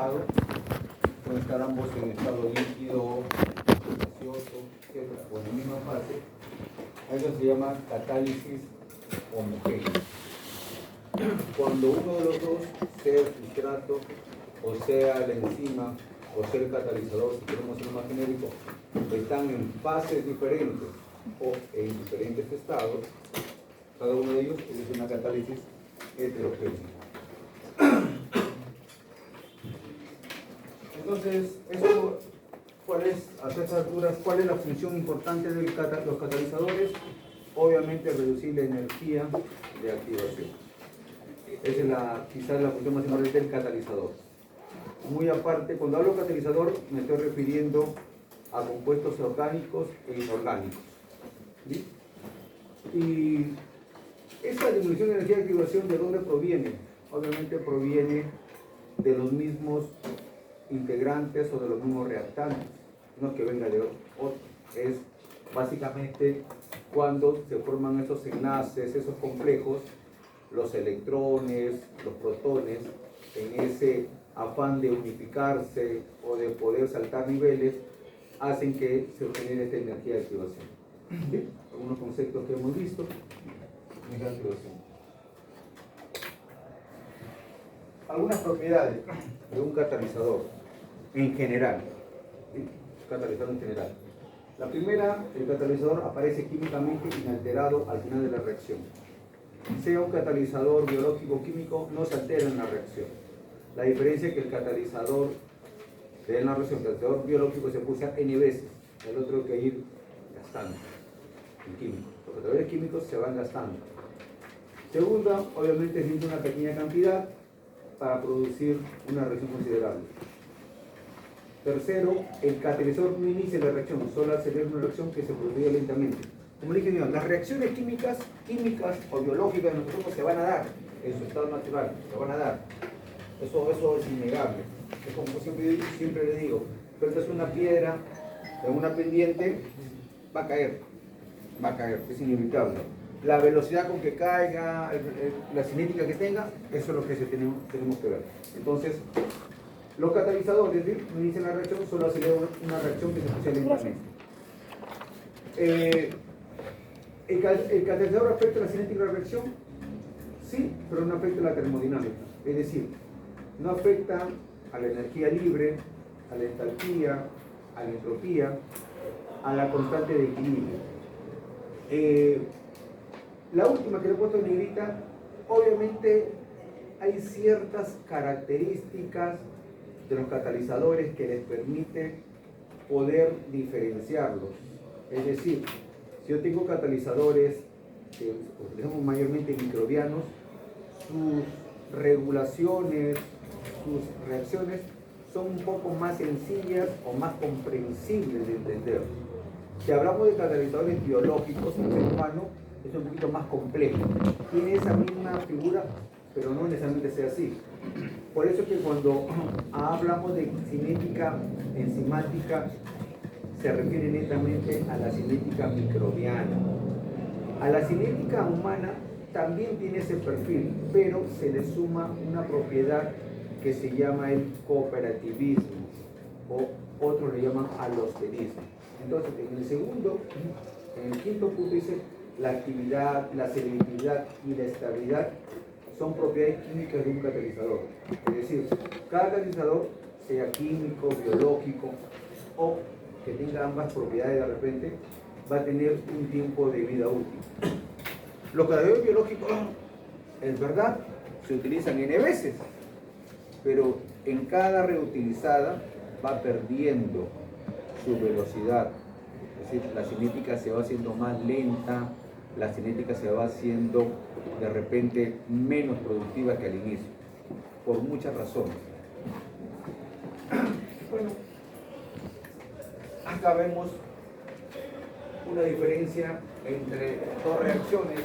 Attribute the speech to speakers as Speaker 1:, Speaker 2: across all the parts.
Speaker 1: estado, pueden estar ambos en estado líquido, gaseoso, etc. o en la misma fase. A eso se llama catálisis homogénea. Cuando uno de los dos, sea el sustrato, o sea la enzima, o sea el catalizador, si queremos ser más genérico, están en fases diferentes o en diferentes estados, cada uno de ellos es una catálisis heterogénea. Entonces, eso, ¿cuál es, a estas alturas, cuál es la función importante de los catalizadores? Obviamente reducir la energía de activación. Esa es quizás la función más importante del catalizador. Muy aparte, cuando hablo de catalizador, me estoy refiriendo a compuestos orgánicos e inorgánicos. ¿Sí? Y esa disminución de energía de activación, ¿de dónde proviene? Obviamente proviene de los mismos integrantes o de los mismos reactantes, no es que venga de otro, es básicamente cuando se forman esos enlaces, esos complejos, los electrones, los protones, en ese afán de unificarse o de poder saltar niveles, hacen que se genere esta energía de activación. ¿Sí? Algunos conceptos que hemos visto. Energía de activación. Algunas propiedades de un catalizador en general. ¿Sí? Catalizador en general. La primera, el catalizador aparece químicamente inalterado al final de la reacción. Sea un catalizador biológico o químico, no se altera en la reacción. La diferencia es que el catalizador de la reacción, el catalizador biológico se pulsa N veces, el otro hay que ir gastando, el químico. Los catalizadores químicos se van gastando. Segunda, obviamente es una pequeña cantidad para producir una reacción considerable. Tercero, el catalizador no inicia la reacción, solo acelera una reacción que se produce lentamente. Como dije, las reacciones químicas o biológicas de nosotros se van a dar en su estado natural, se van a dar. Eso es innegable. Es como siempre le digo, sueltas una piedra en una pendiente, va a caer, es inevitable. La velocidad con que caiga, la cinética que tenga, eso es lo que tenemos que ver. Entonces, los catalizadores no inician la reacción, solo aceleran una reacción que se produce lentamente. ¿El catalizador afecta la cinética de la reacción? Sí, pero no afecta la termodinámica. Es decir, no afecta a la energía libre, a la entalpía, a la entropía, a la constante de equilibrio. La última que le he puesto en negrita, obviamente hay ciertas características de los catalizadores que les permite poder diferenciarlos. Es decir, si yo tengo catalizadores que utilizamos mayormente microbianos, sus regulaciones, sus reacciones son un poco más sencillas o más comprensibles de entender. Si hablamos de catalizadores biológicos en el ser humano, es un poquito más complejo. Tiene esa misma figura, pero no necesariamente sea así. Por eso es que cuando hablamos de cinética enzimática, se refiere netamente a la cinética microbiana. A la cinética humana también tiene ese perfil, pero se le suma una propiedad que se llama el cooperativismo, o otros le llaman alosterismo. Entonces, en el quinto punto dice, la actividad, la selectividad y la estabilidad son propiedades químicas de un catalizador. Es decir, cada catalizador, sea químico, biológico o que tenga ambas propiedades de repente, va a tener un tiempo de vida útil. Los catalizadores biológicos, es verdad, se utilizan N veces, pero en cada reutilizada va perdiendo su velocidad. Es decir, la cinética se va haciendo más lenta, la cinética se va haciendo de repente menos productiva que al inicio, por muchas razones. Bueno, acá vemos una diferencia entre dos reacciones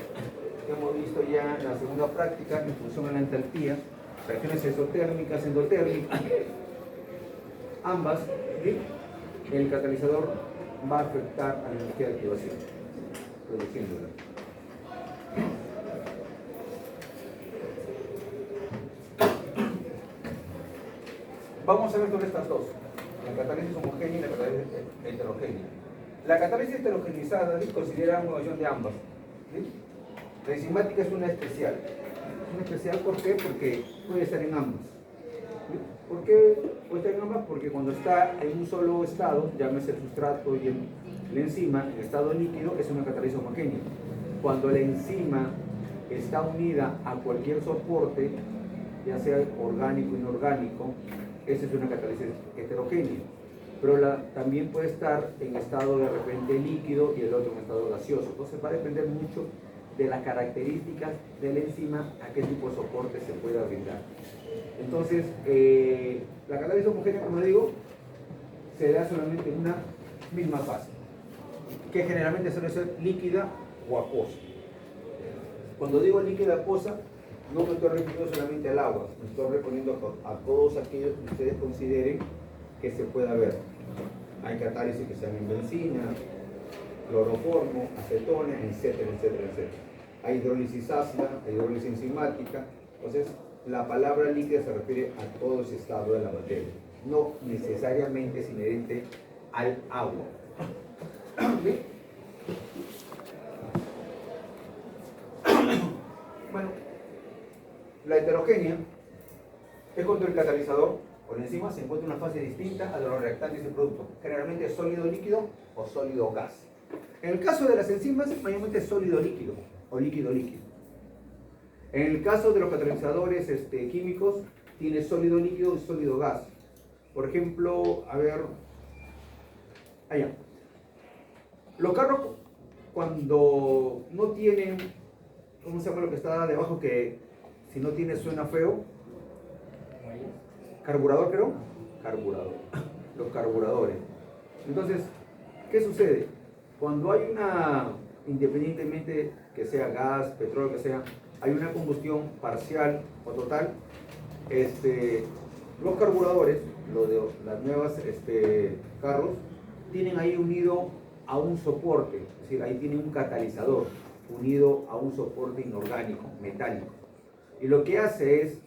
Speaker 1: que hemos visto ya en la segunda práctica en función a la entalpía, reacciones exotérmicas, endotérmicas, ambas, ¿sí? El catalizador va a afectar a la energía de activación, produciéndola. Vamos a ver sobre estas dos, la catálisis homogénea y la catálisis heterogénea. La catálisis heterogeneizada considera una ecuación de ambas. ¿Sí? La enzimática es una especial. Es una especial, ¿por qué? Porque puede estar en ambas. ¿Sí? ¿Por qué puede estar en ambas? Porque cuando está en un solo estado, llámese el sustrato y la enzima, en estado líquido, es una catálisis homogénea. Cuando la enzima está unida a cualquier soporte, ya sea orgánico o inorgánico, esa es una catálisis heterogénea. Pero también puede estar en estado de repente líquido y el otro en estado gaseoso. Entonces va a depender mucho de las características de la enzima, a qué tipo de soporte se pueda brindar. Entonces, la catálisis homogénea, como digo, se da solamente en una misma fase, que generalmente suele ser líquida o acuosa. Cuando digo líquida acuosa, no me estoy refiriendo solamente al agua, me estoy refiriendo a todos aquellos que ustedes consideren que se pueda ver. Hay catálisis que se dan en benzina, cloroformo, acetona, etcétera, etcétera, etcétera. Hay hidrólisis ácida, hay hidrólisis enzimática. Entonces, la palabra líquida se refiere a todo ese estado de la materia, no necesariamente es inherente al agua. ¿Sí? Bueno, la heterogénea es cuando el catalizador o la enzima se encuentra en una fase distinta a de los reactantes del producto, generalmente sólido líquido o sólido gas. En el caso de las enzimas, mayormente sólido líquido o líquido líquido. En el caso de los catalizadores químicos, tiene sólido líquido y sólido gas. Por ejemplo, a ver, allá. Los carros, cuando no tienen, ¿cómo se llama lo que está debajo? Que si no tiene suena feo. Carburador, creo. Carburador. Los carburadores. Entonces, ¿qué sucede? Cuando hay independientemente que sea gas, petróleo, que sea, hay una combustión parcial o total, los carburadores, los de las nuevas carros, tienen ahí unido a un soporte, es decir, ahí tienen un catalizador unido a un soporte inorgánico, metálico. Y lo que hace es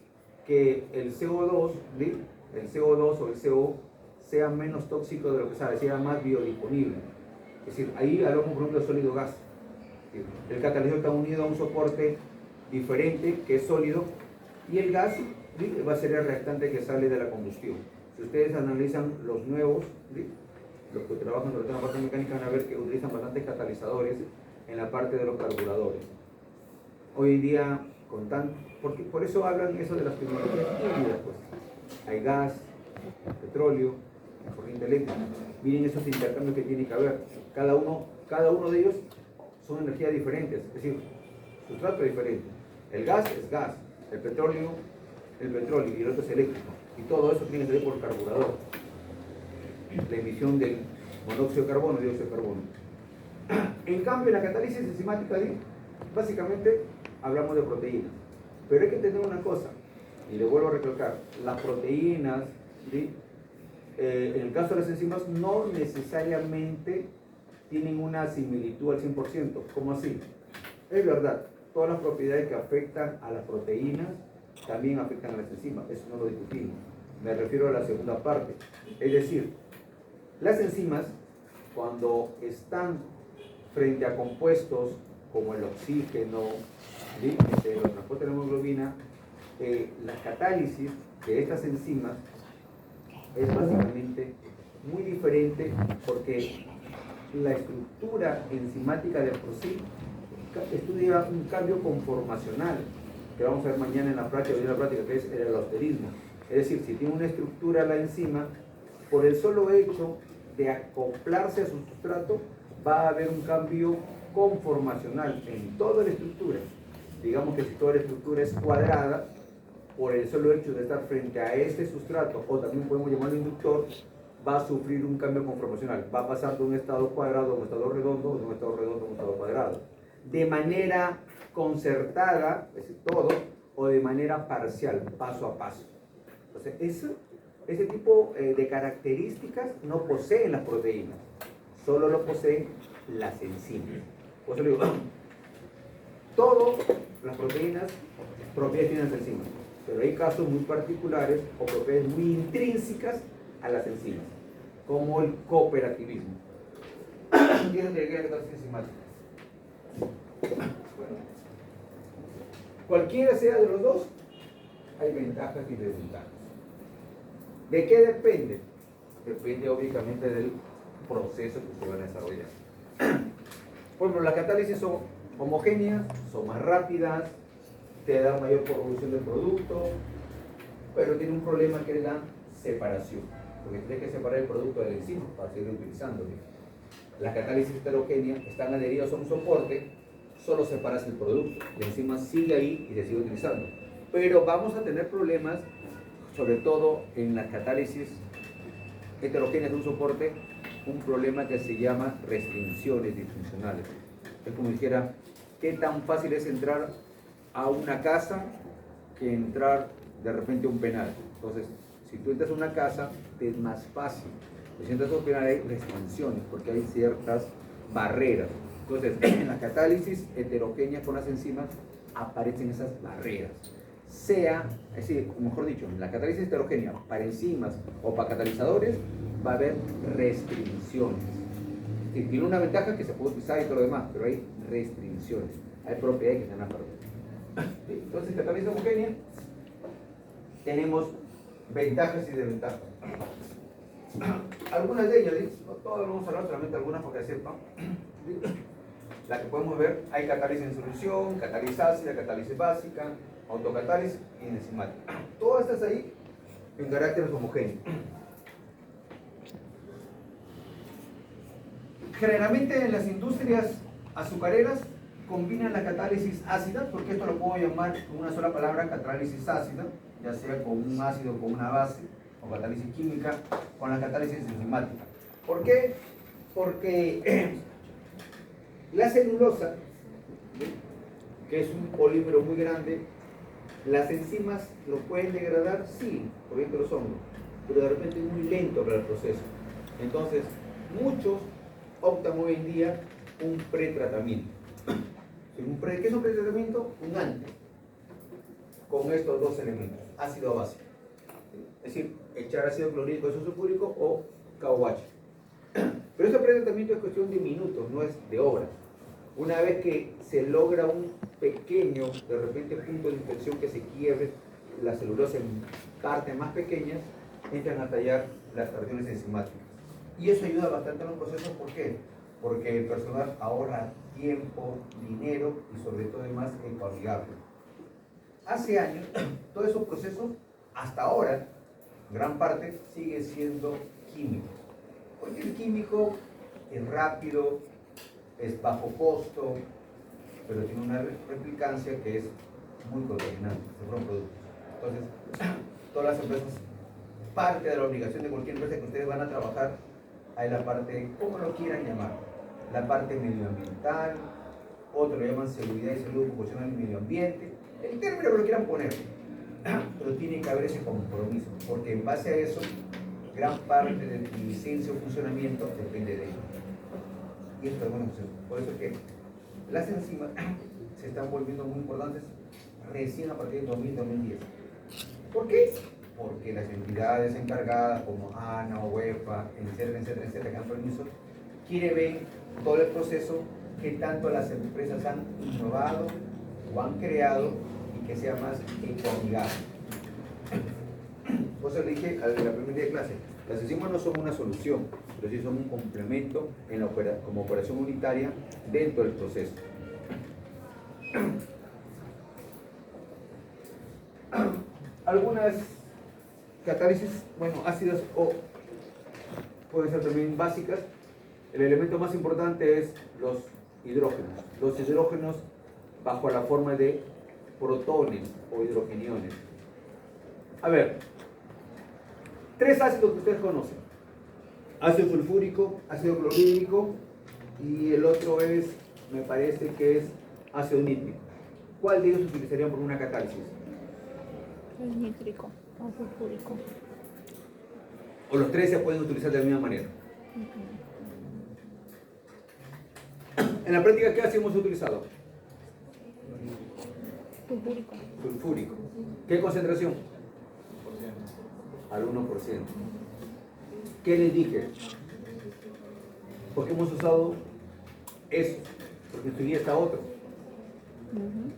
Speaker 1: que el CO2, ¿sí? El CO2 o el CO sea menos tóxico de lo que sabe, sea más biodisponible. Es decir, ahí hablamos por ejemplo de sólido gas. El catalizador está unido a un soporte diferente que es sólido y el gas, ¿sí? Va a ser el reactante que sale de la combustión. Si ustedes analizan los nuevos, ¿sí? Los que trabajan sobre la parte mecánica van a ver que utilizan bastantes catalizadores en la parte de los carburadores. Hoy en día, por eso hablan eso de las tecnologías híbridas, pues. Hay gas, petróleo, corriente eléctrica. Miren esos intercambios que tiene que haber. Cada uno de ellos son energías diferentes, es decir, sustrato es diferente. El gas es gas, el petróleo y el otro es eléctrico. Y todo eso tiene que ver por el carburador. La emisión del monóxido de carbono y dióxido de carbono. En cambio, en la catálisis enzimática, básicamente hablamos de proteínas. Pero hay que entender una cosa, y le vuelvo a recalcar, las proteínas, ¿sí? En el caso de las enzimas, no necesariamente tienen una similitud al 100%. ¿Cómo así? Es verdad, todas las propiedades que afectan a las proteínas también afectan a las enzimas, eso no lo discutimos. Me refiero a la segunda parte. Es decir, las enzimas, cuando están frente a compuestos como el oxígeno, ¿sí? Los transportes de la hemoglobina, la catálisis de estas enzimas es básicamente muy diferente porque la estructura enzimática de por sí estudia un cambio conformacional que vamos a ver mañana en la práctica, que es el aldosterismo. Es decir, si tiene una estructura la enzima, por el solo hecho de acoplarse a su sustrato, va a haber un cambio conformacional en toda la estructura. Digamos que si toda la estructura es cuadrada, por el solo hecho de estar frente a ese sustrato, o también podemos llamarlo inductor, va a sufrir un cambio conformacional. Va a pasar de un estado cuadrado a un estado redondo, de un estado redondo a un estado cuadrado. De manera concertada, es decir, todo, o de manera parcial, paso a paso. Entonces, ese tipo de características no poseen las proteínas, solo lo poseen las enzimas. Por eso le digo, todas las proteínas propiedades tienen las enzimas. pero hay casos muy particulares o propiedades muy intrínsecas a las enzimas, como el cooperativismo. ¿Quién tiene que catálisis enzimática? Bueno, cualquiera sea de los dos, hay ventajas y desventajas. ¿De qué depende? Depende obviamente del proceso que se van a desarrollar. Por ejemplo, las catálisis son homogéneas, son más rápidas, te dan mayor producción del producto, pero tiene un problema que es la separación, porque tienes que separar el producto de la enzima para seguir utilizándolo. Las catálisis heterogéneas están adheridas a un soporte, solo separas el producto, la enzima sigue ahí y se sigue utilizando. Pero vamos a tener problemas, sobre todo en las catálisis heterogéneas de un soporte, un problema que se llama restricciones disfuncionales. Es como dijera, ¿qué tan fácil es entrar a una casa que entrar de repente a un penal? Entonces, si tú entras a una casa, te es más fácil. Si entras a un penal hay restricciones, porque hay ciertas barreras. Entonces, en la catálisis heterogénea con las enzimas aparecen esas barreras. Es decir, mejor dicho, en la catálisis heterogénea para enzimas o para catalizadores va a haber restricciones. Es decir, tiene una ventaja que se puede utilizar y todo lo demás, pero hay restricciones. Hay propiedades que se van a perder. Entonces, catálisis homogénea, tenemos ventajas y desventajas. Algunas de ellas, no todas vamos a hablar, solamente algunas porque sepan. La que podemos ver, hay catálisis en solución, catálisis ácida, catálisis básica, autocatálisis y enzimática. Todas estas ahí en caracteres homogéneos. Generalmente en las industrias azucareras combinan la catálisis ácida, porque esto lo puedo llamar con una sola palabra, catálisis ácida, ya sea con un ácido o con una base, o catálisis química, con la catálisis enzimática. ¿Por qué? Porque la celulosa, que es un polímero muy grande, las enzimas lo pueden degradar, sí, por ejemplo los hongos, pero de repente es muy lento para el proceso. Entonces, muchos optan hoy en día un pretratamiento. ¿Qué es un pretratamiento? Un antes, con estos dos elementos, ácido o base. Es decir, echar ácido clorhídrico, ácido sulfúrico o KOH. Pero este pretratamiento es cuestión de minutos, no es de horas. Una vez que se logra un pequeño, de repente, punto de inflexión que se quiebre la celulosa en partes más pequeñas, entran a tallar las regiones enzimáticas. Y eso ayuda bastante a los procesos, ¿por qué? Porque el personal ahorra tiempo, dinero y sobre todo es ecoamigable. Hace años, todos esos procesos, hasta ahora, gran parte sigue siendo químico. Porque el químico es rápido, es bajo costo, pero tiene una replicancia que es muy contaminante, se fueron productos. Entonces, todas las empresas, parte de la obligación de cualquier empresa que ustedes van a trabajar, hay la parte, como lo quieran llamar, la parte medioambiental, otros lo llaman seguridad y salud ocupacional y medio ambiente, el término que lo quieran poner, pero tiene que haber ese compromiso, porque en base a eso, gran parte de tu licencia o funcionamiento depende de ello. Y esto es bueno, por eso es que las enzimas se están volviendo muy importantes recién a partir del 2000-2010. ¿Por qué? Porque las entidades encargadas como ANA o UEFA, etcétera, que han permiso, quiere ver todo el proceso que tanto las empresas han innovado o han creado y que sea más ecoamigable. Por eso le dije en la primera día de clase, las enzimas no son una solución, pero sí son un complemento como operación unitaria dentro del proceso. Algunas catálisis, ácidas o pueden ser también básicas. El elemento más importante es los hidrógenos. Los hidrógenos bajo la forma de protones o hidrogeniones. A ver, 3 ácidos que ustedes conocen: ácido sulfúrico, ácido clorhídrico y el otro es, me parece que es ácido nítrico. ¿Cuál de ellos utilizarían por una catálisis?
Speaker 2: El nítrico o sulfúrico.
Speaker 1: ¿O los 3 se pueden utilizar de la misma manera? En la práctica, ¿qué ácido hemos utilizado?
Speaker 2: Sulfúrico.
Speaker 1: sulfúrico. ¿Qué concentración? Al 1%. ¿Qué les dije? ¿Por qué hemos usado eso? Porque en su guía está otro.
Speaker 2: Ujú.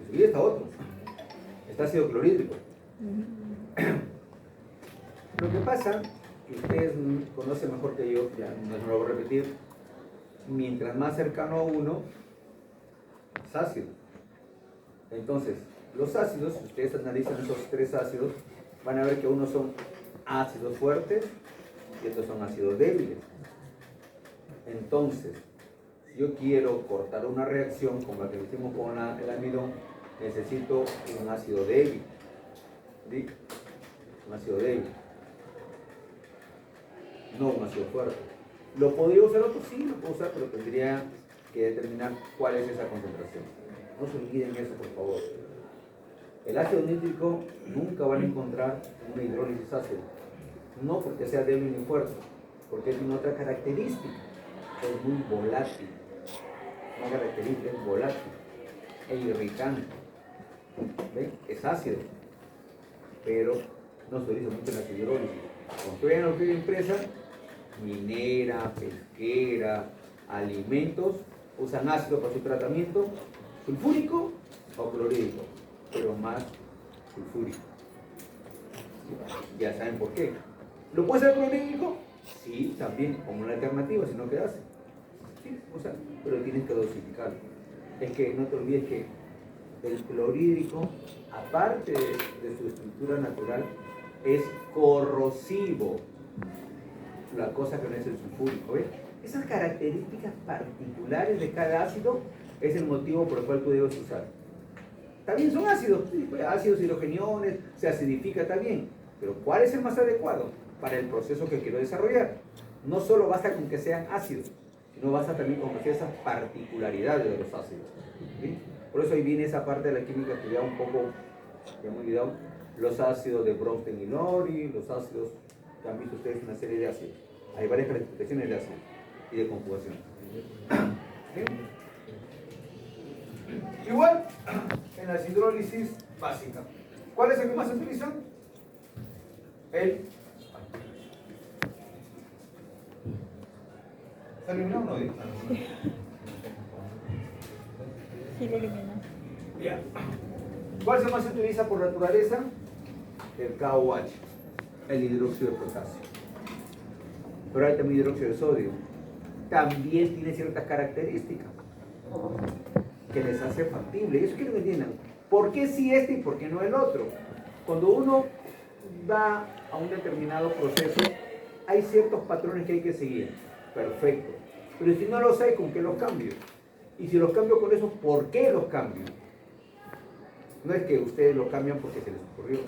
Speaker 1: En su guía está otro. Está ácido clorhídrico.
Speaker 2: Ujú.
Speaker 1: Lo que pasa, y ustedes conocen mejor que yo, ya no lo voy a repetir, mientras más cercano a uno, es ácido. Entonces, los ácidos, si ustedes analizan esos tres ácidos, van a ver que unos son ácidos fuertes y otros son ácidos débiles. Entonces, si yo quiero cortar una reacción como la que hicimos con el almidón, necesito un ácido débil. ¿Sí? Un ácido débil. No un ácido fuerte. ¿Lo podría usar otro? Sí, lo puedo usar, pero tendría que determinar cuál es esa concentración. No se olviden eso, por favor. El ácido nítrico nunca van a encontrar en una hidrólisis ácida. No porque sea débil ni fuerte, porque tiene otra característica. Es muy volátil. Una característica es volátil e irritante. ¿Ven? Es ácido, pero no se utiliza mucho en la hidrólisis. Cuando vean una empresa minera, pesquera, alimentos, usan ácido para su tratamiento, sulfúrico o clorhídrico, pero más sulfúrico. Ya saben por qué. ¿Lo puede ser clorhídrico? Sí, también, como una alternativa, si no, ¿qué hace? Sí, o sea, pero tienes que dosificarlo. Es que no te olvides que el clorhídrico, aparte de su estructura natural, es corrosivo. La cosa que no es el sulfúrico, ¿ves? Esas características particulares de cada ácido es el motivo por el cual tú debes usar. También son ácidos, sí, pues, ácidos hidrogeniones, se acidifica también, pero ¿cuál es el más adecuado para el proceso que quiero desarrollar? No solo basta con que sean ácidos, sino basta también con que esas particularidades de los ácidos. ¿Sí? Por eso ahí viene esa parte de la química que ya un poco, ya me he olvidado, los ácidos de Bronsted y Lowry, los ácidos que han visto ustedes una serie de ácidos. Hay varias clasificaciones de ácidos y de conjugación. ¿Sí? Igual en las hidrólisis básicas. ¿Cuál es el que más se utiliza? El. ¿Está eliminado o no?
Speaker 2: Sí, lo elimina.
Speaker 1: Ya. ¿Cuál se más se utiliza por naturaleza? El KOH, el hidróxido de potasio. Pero hay también hidróxido de sodio. También tiene ciertas características que les hace factible. Eso quiero que entiendan. ¿Por qué sí este y por qué no el otro? Cuando uno va a un determinado proceso, hay ciertos patrones que hay que seguir. Perfecto. Pero si no los hay, ¿con qué los cambio? Y si los cambio con eso, ¿por qué los cambio? No es que ustedes los cambian porque se les ocurrió.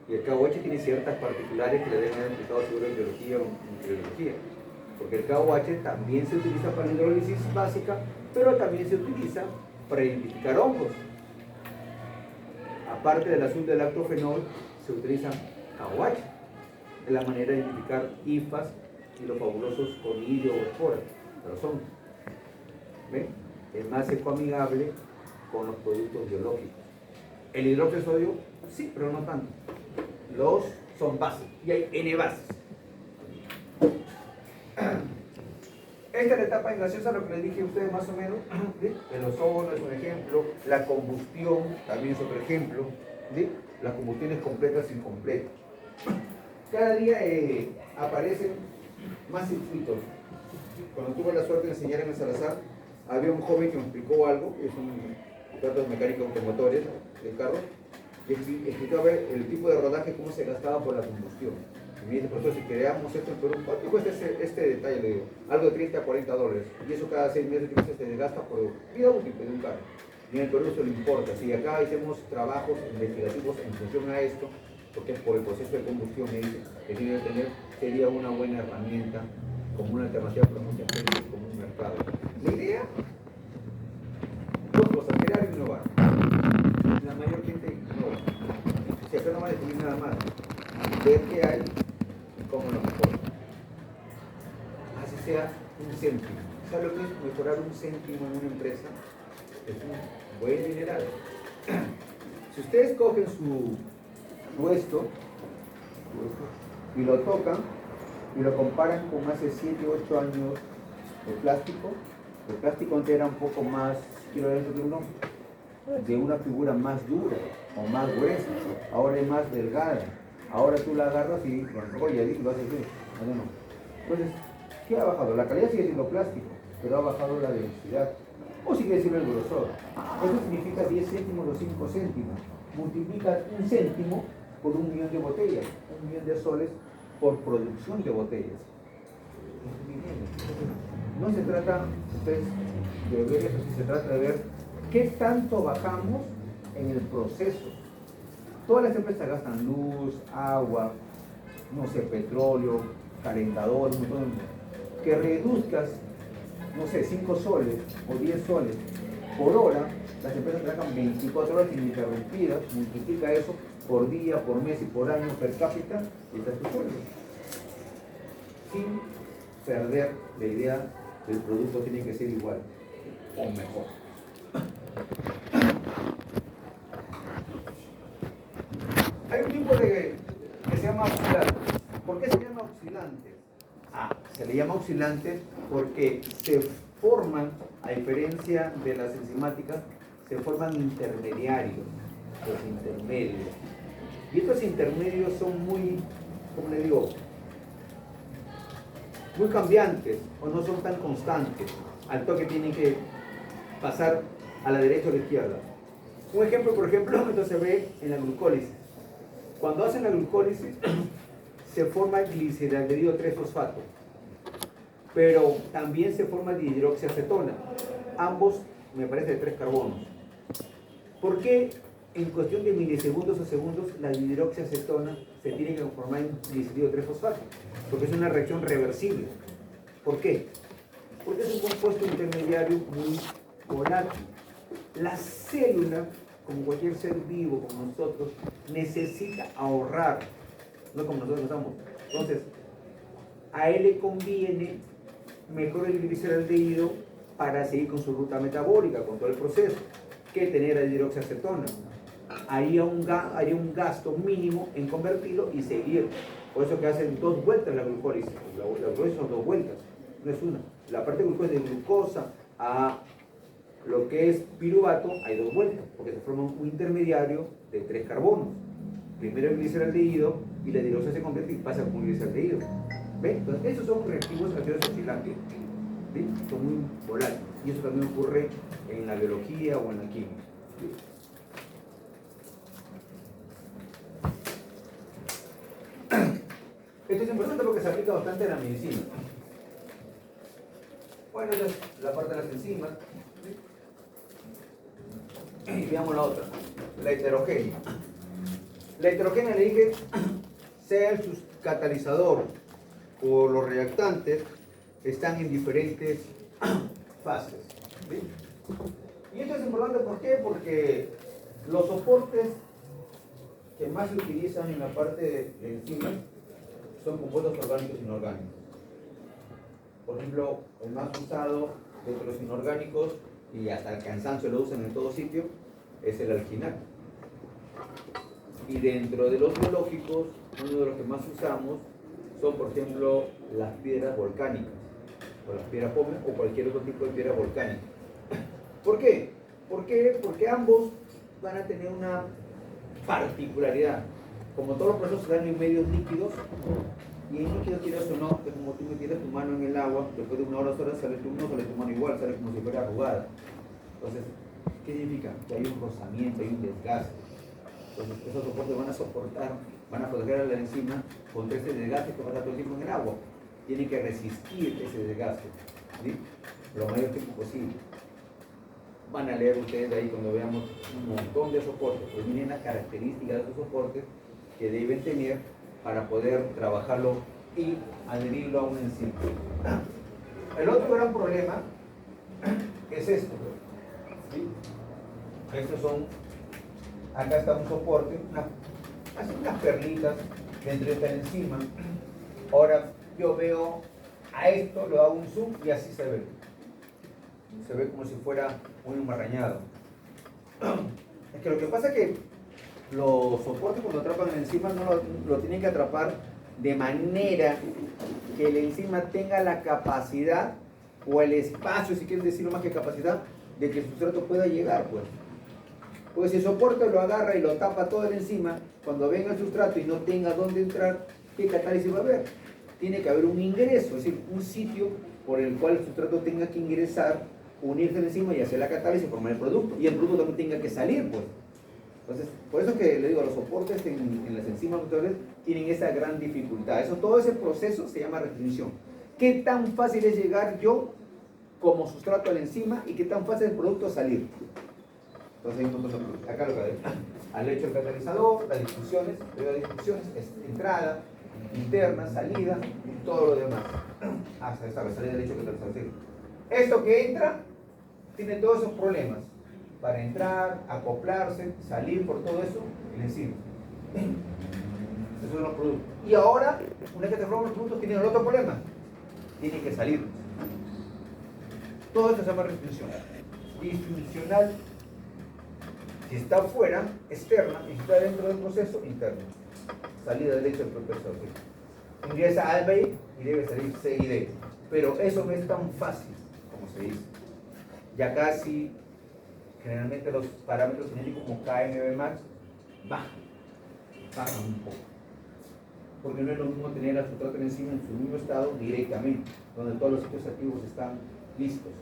Speaker 1: Y el KOH tiene ciertas particulares que le deben haber explicado seguro en biología o en biología. Porque el KOH también se utiliza para la hidrólisis básica, pero también se utiliza para identificar hongos. Aparte del azul del lactofenol, se utiliza KOH. Es la manera de identificar hifas y los fabulosos conidios o esporas de los hongos. ¿Ven? Es más ecoamigable con los productos biológicos. El hidróxido de sodio, sí, pero no tanto. Los son bases y hay N bases. Esta es la etapa gaseosa, lo que les dije a ustedes más o menos. ¿Sí? El ozono es un ejemplo, la combustión también es otro ejemplo. ¿Sí? Las combustiones completas e incompletas. Cada día aparecen más circuitos. Cuando tuve la suerte de enseñar en el Salazar, había un joven que me explicó algo, es un experto de mecánica automotores del carro, y explicaba el tipo de rodaje, cómo se gastaba por la combustión. Y me dice, profesor, si creamos esto en Perú, ¿cuánto cuesta este detalle? Le digo, algo de 30 a 40 dólares. Y eso cada 6 meses que se desgasta por vida útil de un carro. Y en el Perú se lo importa. Si acá hacemos trabajos investigativos en función a esto, porque es por el proceso de combustión, me dice, que tiene que tener, sería una buena herramienta, como una alternativa para muchas gente, como un mercado. La idea, dos cosas, crear y innovar. La mayor gente innova. Si acá no van a descubrir nada más, ver qué hay y cómo lo mejoran. Así sea un céntimo. ¿Sabes lo que es mejorar un céntimo en una empresa? es un buen mineral. Si ustedes cogen su esto y lo tocan y lo comparan con hace 7, 8 años de plástico, el plástico antes era un poco más, quiero decir uno, de una figura más dura o más gruesa, ahora es más delgada. Ahora tú la agarras y lo enrollas y lo haces así. No. Entonces, ¿qué ha bajado? La calidad sigue siendo plástico, pero ha bajado la densidad. O sigue siendo el grosor. Eso significa 10 céntimos o 5 céntimos. Multiplica 1 céntimo por 1.000.000 de botellas, 1.000.000 de soles por producción de botellas. No se trata, entonces, de ver eso, si se trata de ver qué tanto bajamos en el proceso. Todas las empresas gastan luz, agua, no sé, petróleo, calentadores, un montón. Que reduzcas, no sé, 5 soles o 10 soles por hora, las empresas trabajan 24 horas ininterrumpidas, multiplica eso por día, por mes y por año per cápita, y está tu sueldo. Sin perder la idea del producto tiene que ser igual o mejor. Hay un tipo que se llama oxidante. ¿Por qué se llama oxidante? Se le llama oxidante porque se forman, a diferencia de las enzimáticas, se forman intermediarios, los intermedios. Y estos intermedios son muy, ¿cómo le digo? Muy cambiantes o no son tan constantes. Al toque tienen que pasar a la derecha o a la izquierda. Un ejemplo, por ejemplo, esto se ve en la glucólisis. Cuando hacen la glucólisis, se forma el gliceraldehído 3-fosfato, pero también se forma el dihidroxiacetona, ambos, me parece, de 3 carbonos. ¿Por qué en cuestión de milisegundos o segundos la dihidroxiacetona se tiene que transformar en gliceraldehído 3-fosfato? Porque es una reacción reversible. ¿Por qué? Porque es un compuesto intermediario muy volátil. La célula, como cualquier ser vivo, como nosotros, necesita ahorrar, no como nosotros estamos. Entonces, a él le conviene mejor el gliceraldehído para seguir con su ruta metabólica, con todo el proceso, que tener la hidroxiacetona. Haría un gasto mínimo en convertirlo y seguir. Por eso que hacen 2 vueltas la glucólisis. La glucólisis son 2 vueltas, no es una. La parte de glucosa de glucosa a lo que es piruvato hay 2 vueltas, porque se forma un intermediario de 3 carbonos. Primero el gliceraldehído y la hidroxia se convierte y pasa con el gliceraldehído. ¿Ven? Entonces, esos son reactivos gaseosos oscilantes. ¿Sí? Son muy volátiles. Y eso también ocurre en la biología o en la química. ¿Sí? Esto es importante porque se aplica bastante en la medicina. Bueno, esa es la parte de las enzimas. ¿Sí? Y veamos la otra, la heterogénea. La heterogénea, le dije, sea el catalizador o los reactantes, están en diferentes fases. ¿Sí? Y esto es importante, ¿por qué? Porque los soportes que más se utilizan en la parte de enzimas son compuestos orgánicos e inorgánicos. Por ejemplo, el más usado de los inorgánicos, y hasta el cansancio lo usan en todo sitio, es el alquinato. Y dentro de los biológicos, uno de los que más usamos son, por ejemplo, las piedras volcánicas, o las piedras pómez, o cualquier otro tipo de piedra volcánica. ¿Por qué? Porque ambos van a tener una particularidad. Como todos los procesos se dan en medios líquidos, y en líquidos, quieras o no, que como tú metieras tu mano en el agua, después de 1 hora, 2 horas, sale tu mano igual, sale como si fuera arrugada. Entonces, ¿qué significa? Que hay un rozamiento, hay un desgaste. Entonces, esos soportes van a soportar, van a proteger a la enzima contra ese desgaste que pasa todo el tiempo en el agua. Tienen que resistir ese desgaste, ¿sí? Lo mayor tiempo posible. Van a leer ustedes ahí cuando veamos un montón de soportes, pues miren las características de esos soportes que deben tener para poder trabajarlo y adherirlo a una enzima. El otro gran problema es esto, ¿sí? Estos son, acá está un soporte, así unas perlitas dentro de esta enzima. Ahora yo veo a esto, lo hago un zoom y así se ve. se ve como si fuera un enmarrañado. Es que lo que pasa es que los soportes cuando atrapan el enzima no lo tienen que atrapar de manera que el enzima tenga la capacidad o el espacio, si quieres decirlo más que capacidad, de que el sustrato pueda llegar, pues. Porque si el soporte lo agarra y lo tapa todo el enzima, cuando venga el sustrato y no tenga dónde entrar, ¿qué catálisis va a haber? Tiene que haber un ingreso, es decir, un sitio por el cual el sustrato tenga que ingresar, unirse al enzima y hacer la catálisis, formar el producto, y el producto también tenga que salir, pues. Entonces, por eso que le digo, los soportes en las enzimas nucleares tienen esa gran dificultad. Todo ese proceso se llama restricción. ¿Qué tan fácil es llegar yo como sustrato a la enzima y qué tan fácil es el producto salir? Entonces, hay un montón de productos. Acá lo que al hecho del catalizador, las disfunciones, es entrada, interna, salida y todo lo demás. Hasta esta salida del hecho del catalizador. Esto que entra tiene todos esos problemas. Para entrar, acoplarse, salir por todo eso, el enzima. Esos son los productos. Y ahora, una vez que te forman los productos, tienen el otro problema. Tienen que salir. Todo esto se llama restricción. Disfuncional. Si está fuera, externa, y si está dentro del proceso, interno. Salida del hecho del proceso. Ingresa A, B y debe salir C y D. Pero eso no es tan fácil, como se dice. Ya casi, generalmente los parámetros cinéticos como KMB max bajan un poco. Porque no es lo mismo tener al sustrato encima en su mismo estado directamente, donde todos los sitios activos están listos.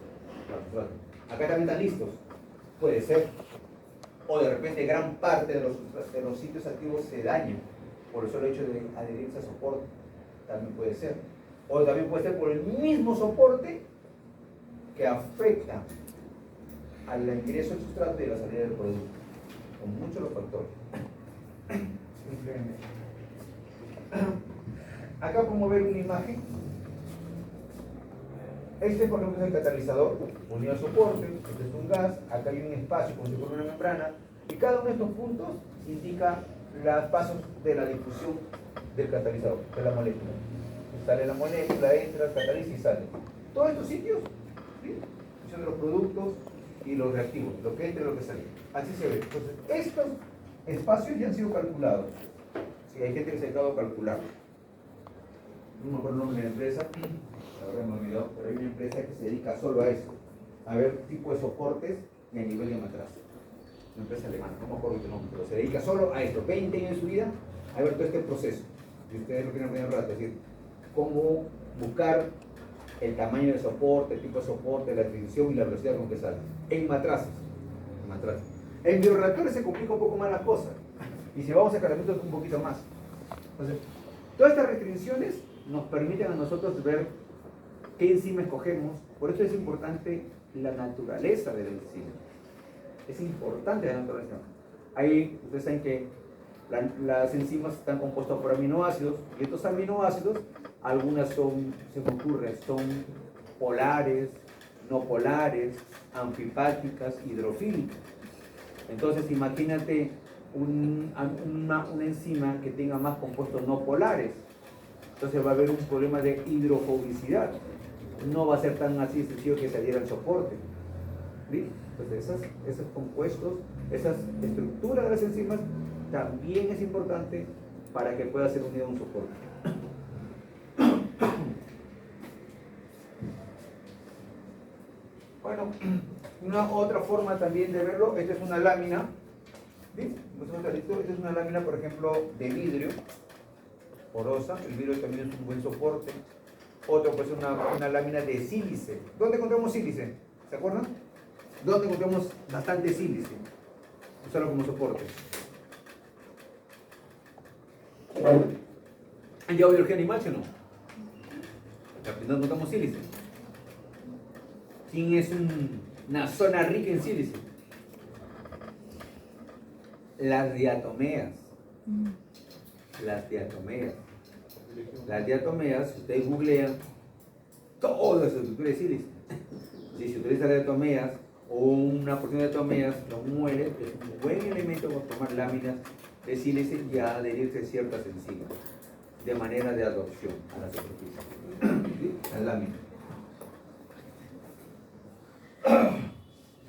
Speaker 1: Acá también están listos, puede ser. O de repente gran parte de los sitios activos se dañan, por eso el hecho de adherirse a soporte también puede ser. O también puede ser por el mismo soporte que afecta al ingreso del sustrato y a la salida del producto. Con muchos los factores. Acá podemos ver una imagen. Este, por ejemplo, es el catalizador unido al soporte. Este es un gas. Acá hay un espacio como si fuera una membrana. Y cada uno de estos puntos indica los pasos de la difusión del catalizador, de la molécula. Sale la molécula, entra, cataliza y sale. Todos estos sitios, ¿sí? Son los productos y los reactivos, lo que entra y lo que sale. Así se ve. Entonces, estos espacios ya han sido calculados. Sí, hay gente que se ha dedicado a calcular. No me acuerdo el nombre de la empresa, ahora me he olvidado, pero hay una empresa que se dedica solo a eso, a ver tipo de soportes y a nivel de matraz. Una empresa alemana, no me acuerdo el nombre, pero se dedica solo a esto, 20 años de su vida, a ver todo este proceso. Y ustedes lo quieren aprender rato, es decir, cómo buscar el tamaño del soporte, el tipo de soporte, la distribución y la velocidad con que sale. En matraces. En bioreactores se complica un poco más la cosa. Y si vamos a calentamiento un poquito más. Entonces, todas estas restricciones nos permiten a nosotros ver qué enzima escogemos. Por eso es importante la naturaleza de la enzima. Es importante la naturaleza. Ahí ustedes saben que las enzimas están compuestas por aminoácidos, y estos aminoácidos, algunas son, se me ocurre, son polares, no polares, amfipáticas, hidrofílicas. Entonces imagínate una enzima que tenga más compuestos no polares. Entonces va a haber un problema de hidrofobicidad. No va a ser tan así sencillo que saliera el soporte. ¿Sí? Entonces esos compuestos, esas estructuras de las enzimas también es importante para que pueda ser unido a un soporte. Bueno, una otra forma también de verlo, esta es una lámina, ¿sí? Esta es una lámina, por ejemplo, de vidrio, porosa. El vidrio también es un buen soporte. Otro puede ser una lámina de sílice. ¿Dónde encontramos sílice? ¿Se acuerdan? ¿Dónde encontramos bastante sílice? Usarlo como soporte. ¿Han llevado biología animal, sí o no? ¿Dónde encontramos sílice? ¿Quién es una zona rica en sílice? Las diatomeas. Las diatomeas. Las diatomeas, si ustedes googlean, toda esa estructura de sílice. Si se utiliza diatomeas o una porción de diatomeas, lo muere, es un buen elemento para tomar láminas de sílice y a adherirse ciertas enzimas de manera de adopción a la superficie. ¿Sí? Las láminas.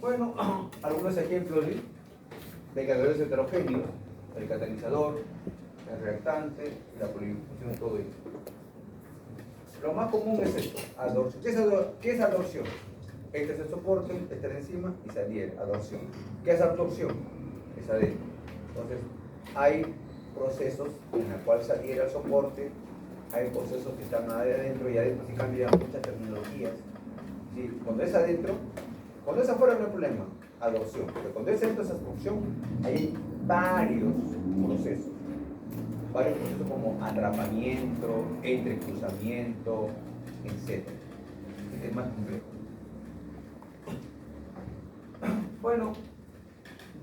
Speaker 1: Bueno, algunos ejemplos de catalizadores heterogéneos, el catalizador, el reactante, la polifunción, todo esto. Lo más común es esto, adorción. ¿Qué es adorción? Este es el soporte, este es la enzima y se adhiere, adorción. ¿Qué es absorción? Es adentro. Entonces, hay procesos en los cuales se adhiere al soporte, hay procesos que están adentro y adentro se cambian muchas terminologías. ¿Sí? Cuando es adentro, cuando es afuera no hay problema, adorción. Pero cuando es dentro es absorción, hay varios procesos. Varios procesos como atrapamiento, entrecruzamiento, etc. Este es más complejo. Bueno,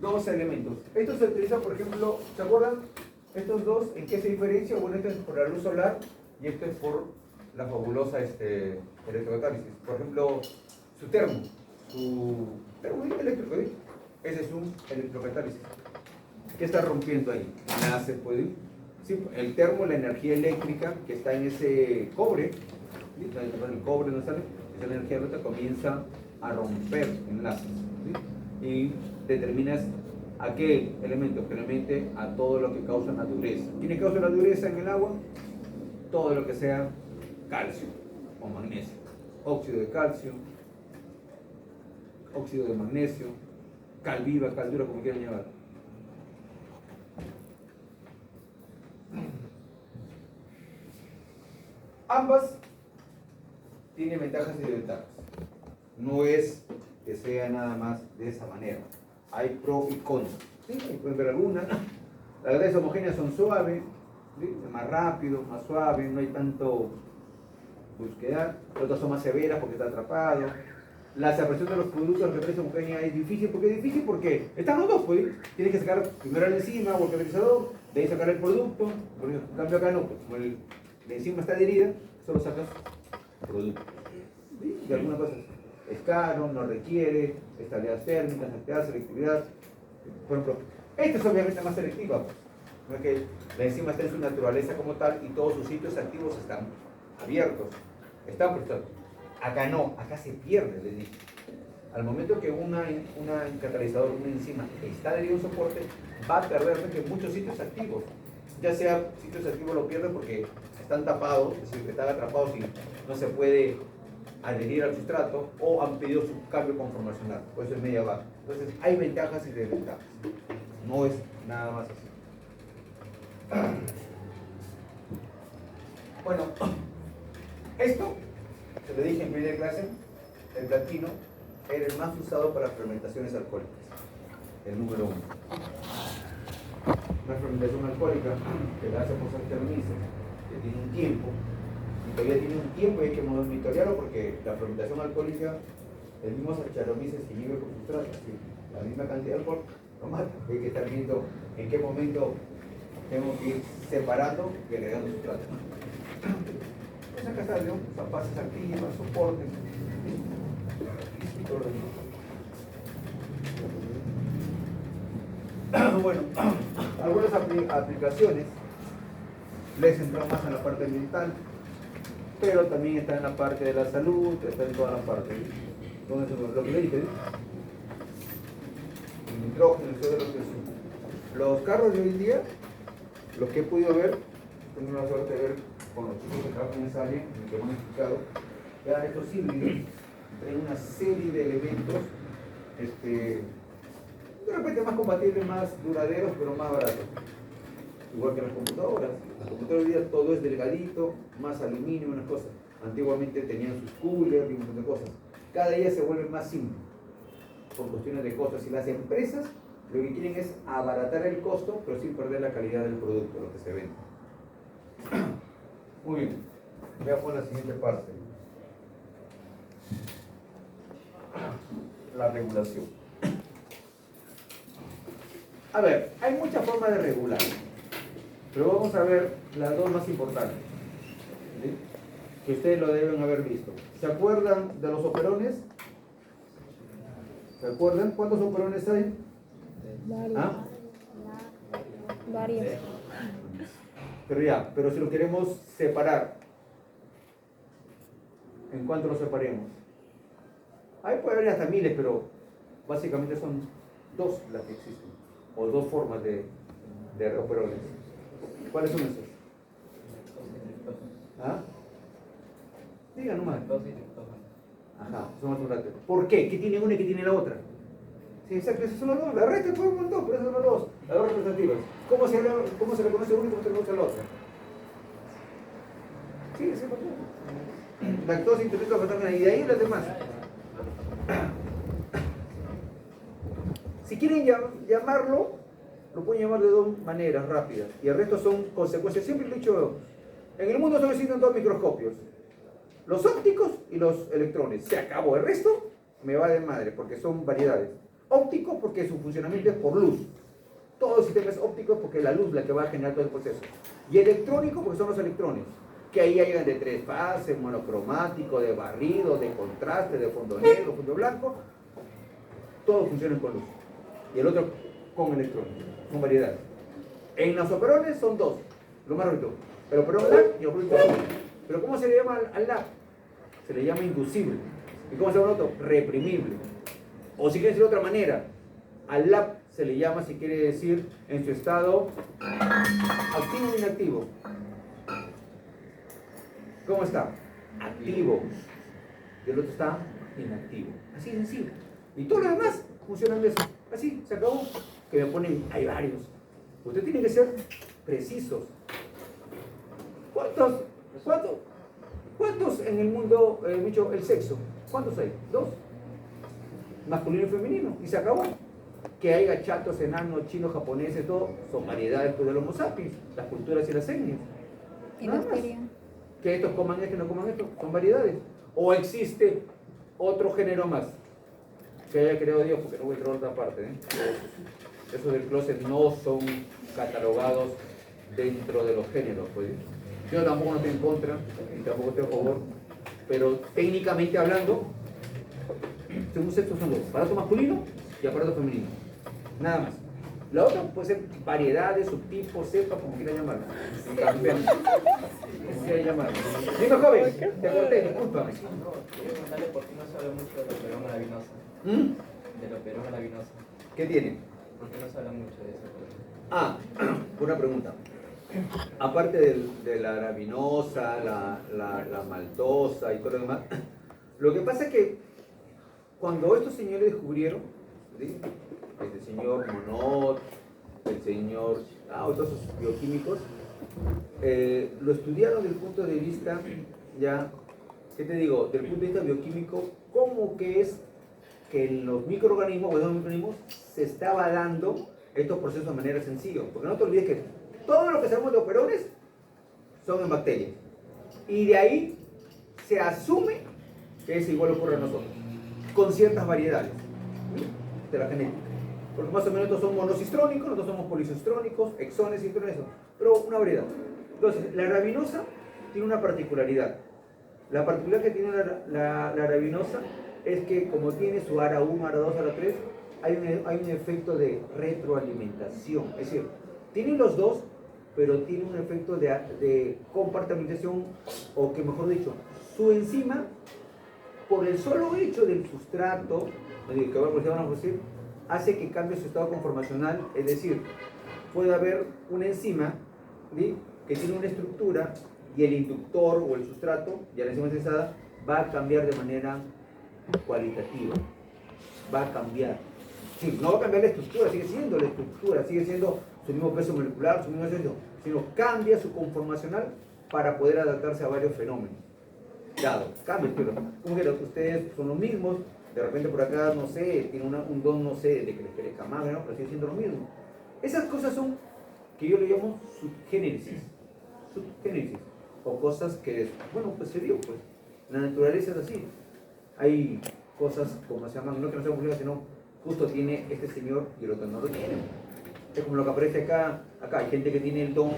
Speaker 1: dos elementos. Estos se utilizan, por ejemplo, ¿se acuerdan? Estos dos, ¿en qué se diferencian? Bueno, este es por la luz solar y este es por la fabulosa electrocatálisis. Por ejemplo, su termo eléctrico, ¿sí? Ese es un electrocatálisis. ¿Qué está rompiendo ahí? Nace, puede. Sí, el termo, la energía eléctrica que está en ese cobre, ¿sí? El cobre no sale, esa energía eléctrica comienza a romper enlaces, ¿sí? Y determinas a qué elemento, generalmente a todo lo que causa la dureza. ¿Quién causa la dureza en el agua? Todo lo que sea calcio o magnesio, óxido de calcio, óxido de magnesio, cal viva, cal dura, como quieran llamar. Ambas tienen ventajas y desventajas. No es que sea nada más de esa manera. Hay pro y contra. ¿Sí? Pueden ver algunas. Las grasas homogéneas son suaves, ¿sí? Más rápido, más suave, no hay tanto búsqueda. Las otras son más severas porque está atrapado. La separación de los productos de grasa homogénea es difícil. ¿Por qué es difícil? Porque están los dos, pues. Tienes que sacar primero la enzima o el catalizador, de ahí sacar el producto. En cambio acá no, pues, como la enzima está adherida, solo sacas producto. ¿Sí? Y algunas cosas. Es caro, no requiere estabilidad térmica, selectividad. Por ejemplo, esta es obviamente más selectiva, pues. No es que la enzima está en su naturaleza como tal y todos sus sitios activos están abiertos, están prestados. Acá no, acá se pierde, les dije. Al momento que un catalizador, una enzima está adherido a un soporte, va a perder muchos sitios activos. Ya sea sitios activos lo pierden porque están tapados, es decir, que están atrapados y no se puede adherir al sustrato, o han pedido su cambio conformacional, por eso es media baja. Entonces hay ventajas y desventajas, no es nada más así. Bueno, esto, se lo dije en primera clase, el platino era el más usado para fermentaciones alcohólicas, el número 1. Una fermentación alcohólica que la hace por Saccharomyces, que tiene un tiempo, y todavía tiene un tiempo y hay que monitorearlo porque la fermentación alcohólica, el mismo Saccharomyces que lleva con sustrato, la misma cantidad de alcohol, lo mata. Hay que estar viendo en qué momento tengo que ir separando y agregando sustrato. Pues acá está, ¿no? Zapaces activas, soportes, y todo lo demás. Bueno, algunas aplicaciones les centran más en la parte ambiental, pero también está en la parte de la salud, está en toda la parte. Entonces, lo que le dije, el nitrógeno, el CO2, los carros de hoy en día, los que he podido ver, tengo la suerte de ver con los chicos que trabajan en esa área, en el que me han explicado, ya estos híbridos traen una serie de elementos, de repente más compatibles, más duraderos, pero más baratos. Igual que las computadoras. Las computadoras hoy día todo es delgadito, más aluminio, unas cosas. Antiguamente tenían sus coolers y un montón de cosas. Cada día se vuelve más simple por cuestiones de costos. Y las empresas lo que quieren es abaratar el costo, pero sin perder la calidad del producto, lo que se vende. Muy bien. Voy a poner la siguiente parte. La regulación. A ver, hay muchas formas de regular, pero vamos a ver las dos más importantes, ¿sí? Que ustedes lo deben haber visto. ¿Se acuerdan de los operones? ¿Se acuerdan? ¿Cuántos operones hay?
Speaker 2: Varios.
Speaker 1: ¿Ah?
Speaker 2: Varios.
Speaker 1: Pero si lo queremos separar, ¿en cuánto lo separemos? Ahí puede haber hasta miles, pero básicamente son dos las que existen, o dos formas de operoles. ¿Cuáles son esas? ¿Ah? Diga nomás. Ajá, son más volátiles. ¿Por qué? ¿Qué tiene una y qué tiene la otra? Sí, exacto, esos son los dos. La resta fue un montón, pero esos son los dos. Las dos representativas. ¿Cómo se reconoce uno y cómo se reconoce la otra? Sí, sí, por favor. Lactosa, intestino, y de ahí las demás. Si quieren llamarlo, lo pueden llamar de dos maneras rápidas. Y el resto son consecuencias. Siempre lo he dicho, en el mundo solo existen dos microscopios. Los ópticos y los electrones. Se acabó. El resto me va de madre porque son variedades. Óptico porque su funcionamiento es por luz. Todo el sistema es óptico porque es la luz la que va a generar todo el proceso. Y electrónico porque son los electrones. Que ahí ya llegan de tres fases, monocromático, de barrido, de contraste, de fondo negro, fondo blanco. Todos funcionan con luz. Y el otro con electrones. Son variedades. En los operones son dos. Lo más rápido. El operón LAC y el operón inducible. Pero ¿cómo se le llama al LAC? Se le llama inducible. ¿Y cómo se llama el otro? Reprimible. O si quiere decir de otra manera, al LAC se le llama, si quiere decir, en su estado activo o inactivo. ¿Cómo está? Activo. Y el otro está inactivo. Así de sencillo. Y todo lo demás funcionan de eso. Así, se acabó. Que me ponen, hay varios. Usted tiene que ser precisos. ¿Cuántos en el mundo, mucho, el sexo? ¿Cuántos hay? Dos. Masculino y femenino. Y se acabó. Que haya chatos, enanos, chinos, japoneses, todo, son variedades del Homo sapiens, las culturas y las etnias.
Speaker 2: Y
Speaker 1: Nada más. Que estos coman esto y no coman esto, son variedades. O existe otro género más que haya creado Dios, porque no voy a entrar a otra parte. Esos del closet no son catalogados dentro de los géneros. Pues. Yo tampoco no estoy en contra, y tampoco estoy a favor, pero técnicamente hablando, según sexo son dos, aparato masculino y aparato femenino. Nada más. La otra puede ser variedades, subtipos, cepas, como quieran llamarlo. Campeón. Como quieran llamarlo. Dime, joven, te corté, discúlpame.
Speaker 3: Quiero preguntarle por qué no se habla mucho de la operona labinosa. De la operona labinosa.
Speaker 1: ¿Qué tiene?
Speaker 3: ¿Por qué no se habla mucho de eso?
Speaker 1: Ah, una pregunta. Aparte de la arabinosa, la maltosa y todo lo demás, lo que pasa es que cuando estos señores descubrieron, ¿sí? El señor Monod, el señor, todos esos bioquímicos, lo estudiaron desde el punto de vista, ya, ¿qué te digo? Desde el punto de vista bioquímico, cómo que es que en los microorganismos, o en los microorganismos, se estaba dando estos procesos de manera sencilla. Porque no te olvides que todo lo que sabemos de operones son en bacterias. Y de ahí se asume que eso igual ocurre a nosotros, con ciertas variedades, ¿sí? De la genética. Porque más o menos estos son monocistrónicos, nosotros somos policistrónicos, exones y todo eso. Pero una variedad. Entonces, la arabinosa tiene una particularidad. La particularidad que tiene la arabinosa es que como tiene su ARA 1, ARA 2, ARA 3, hay un efecto de retroalimentación. Es decir, tienen los dos, pero tiene un efecto de compartimentación, o que mejor dicho, su enzima, por el solo hecho del sustrato, que vamos a decir, hace que cambie su estado conformacional, es decir, puede haber una enzima, ¿sí? Que tiene una estructura y el inductor o el sustrato, ya la enzima sensada, va a cambiar de manera cualitativa, va a cambiar. Sí, no va a cambiar la estructura, sigue siendo la estructura, sigue siendo su mismo peso molecular, su mismo peso, sino cambia su conformacional para poder adaptarse a varios fenómenos. Claro, cambia, pero como que ustedes son los mismos, de repente por acá, no sé, tiene un don, no sé, de que les crezca más, ¿no? Pero sigue siendo lo mismo. Esas cosas son, que yo le llamo subgénesis, o cosas que, bueno, pues se dio, pues, la naturaleza es así. Hay cosas, como se llaman, no que no sean posibles, sino justo tiene este señor y el otro no lo tiene. Es como lo que aparece acá, hay gente que tiene el don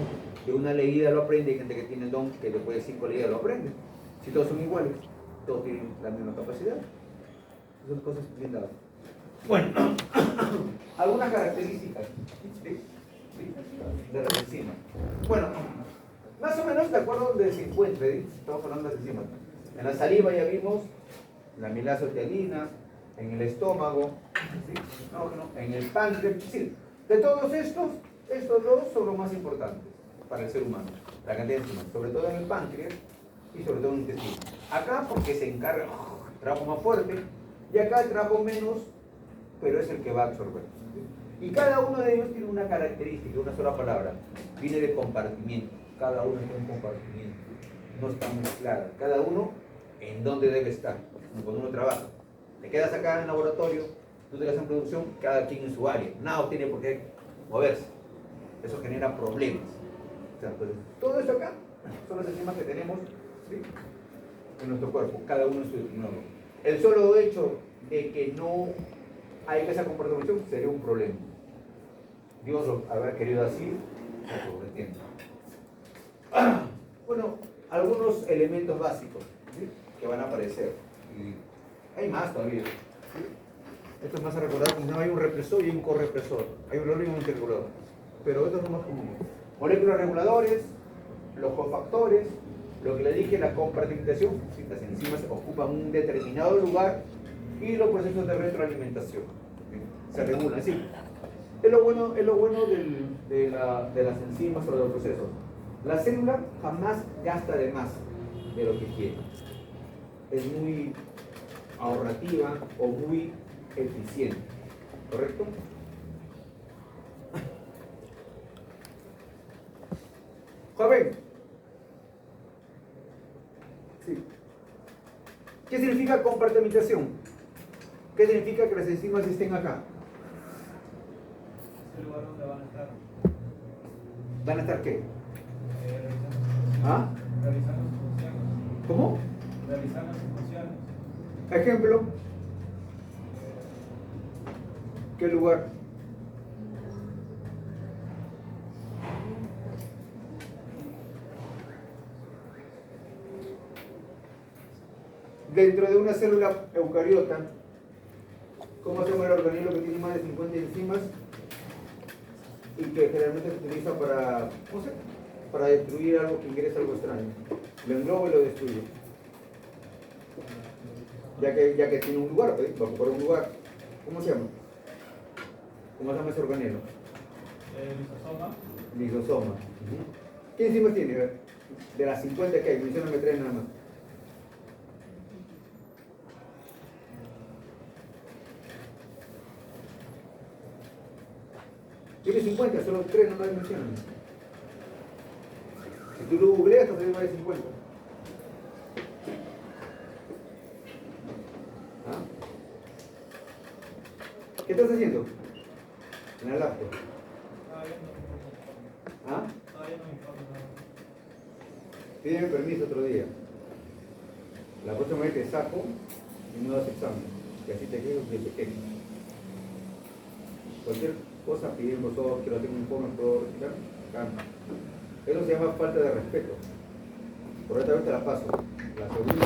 Speaker 1: de una leída lo aprende, hay gente que tiene el don que después de 5 leídas lo aprende. Si todos son iguales, todos tienen la misma capacidad. Son cosas bien dadas. Bueno, algunas características, ¿sí? De la enzima. Bueno, más o menos de acuerdo a donde se encuentre, ¿sí? Estamos hablando de enzima. En la saliva ya vimos la amilasa tialina, en el estómago, ¿sí? En el páncreas. Sí. De todos estos dos son los más importantes para el ser humano, la cantidad de enzimas, sobre todo en el páncreas y sobre todo en el intestino. Acá porque se encarga el trabajo más fuerte y acá el trabajo menos, pero es el que va a absorber. Y cada uno de ellos tiene una característica, una sola palabra, viene de compartimiento. Cada uno tiene un compartimiento, no está muy clara. Cada uno en dónde debe estar, como cuando uno trabaja. Te quedas acá en el laboratorio, tú te quedas en producción, cada quien en su área. Nada tiene por qué moverse. Eso genera problemas. O sea, pues, todo esto acá son las enzimas que tenemos, ¿sí?, en nuestro cuerpo, cada uno en su determinado. El solo hecho de que no hay esa comportamiento sería un problema. Dios lo habrá querido así, no lo entiendo. Bueno, algunos elementos básicos, ¿sí?, que van a aparecer. Y hay más todavía, ¿sí? Esto es más a recordar, como no hay un represor y un correpresor. Hay un regulador y un antirregulador. Pero esto es lo más común. Moléculas reguladores, los cofactores, lo que le dije, la compartimentación. ¿Sí? Las enzimas ocupan un determinado lugar y los procesos de retroalimentación, ¿sí?, se regulan. ¿Sí? Es lo bueno de las enzimas o de los procesos. La célula jamás gasta de más de lo que quiere. Es muy ahorrativa o muy eficiente, ¿correcto? Joven. Sí. ¿Qué significa compartimentación? ¿Qué significa que las enzimas estén acá?
Speaker 4: Es el lugar donde van a estar.
Speaker 1: ¿Van a estar qué?
Speaker 4: Realizando
Speaker 1: ¿Ah?
Speaker 4: sus funciones.
Speaker 1: ¿Cómo?
Speaker 4: Realizando sus funciones.
Speaker 1: Ejemplo. ¿Qué lugar? Dentro de una célula eucariota, ¿cómo se llama el organismo que tiene más de 50 enzimas y que generalmente se utiliza para, no sé, para destruir algo que ingresa algo extraño? Lo engloba y lo destruye. Ya que tiene un lugar, va a ocupar un lugar. ¿Cómo se llama? ¿Cómo se llama ese organelo?
Speaker 4: Lisosoma.
Speaker 1: Lisosoma. ¿Qué enzimas tiene? A ver, de las 50 que hay, mencióname 3 nada más. Tiene 50, solo 3 no me mencionan. Si tú lo googleas, te sale más de 50. ¿Ah? ¿Qué estás haciendo? En el laptop. ¿Ah? Pídeme permiso otro día. La próxima vez te saco y no das examen. Y así te quedo de pequeño. Cualquier cosa, piden por favor que lo tenga un informe, puedo retirar. Cambia. Eso se llama falta de respeto. Por esta vez te la paso. La segunda.